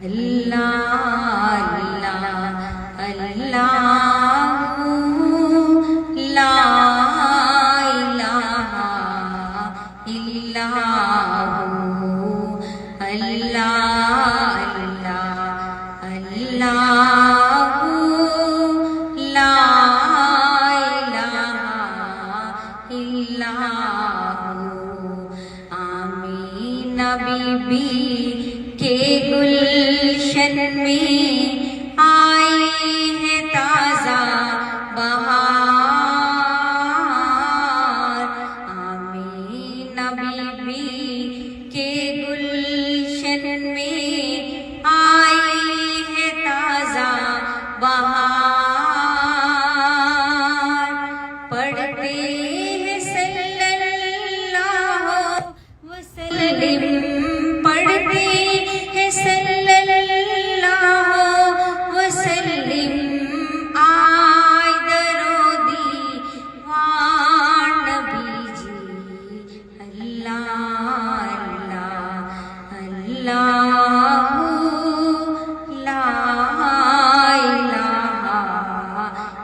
अल्लाह अल्लाह अल्लाह ला इलाहा इल्लल्लाह अल्लाह अल्लाह अल्लाह ला इलाहा इल्लल्लाह। आमीना बीबी के गुलशन में आई है ताज़ा बहार। आमीना बीबी के गुलशन में आई है ताज़ा बहार। पढ़ते हैं सल्लल्लाहु वसल्लम, पढ़ते हैं सल्लल्लाहु वसल्लम, आए दरूदी वान नबी जी। अल्लाह अल्लाह अल्लाह ला इलाहा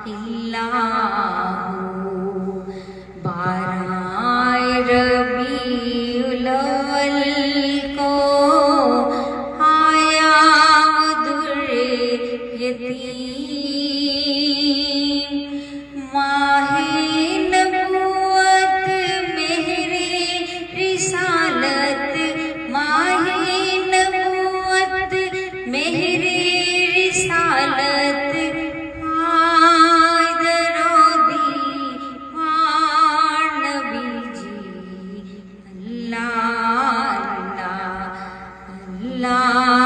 इल्लल्लाह। बारह रबीउल अव्वल को आया दुर्रे यतीम। माहे नबूवत मेहरे रिसालत, माहे नबूवत मेहरे रिसालत, आए दरूदी वान नबी जी। अल्लाह अल्लाह अल्लाह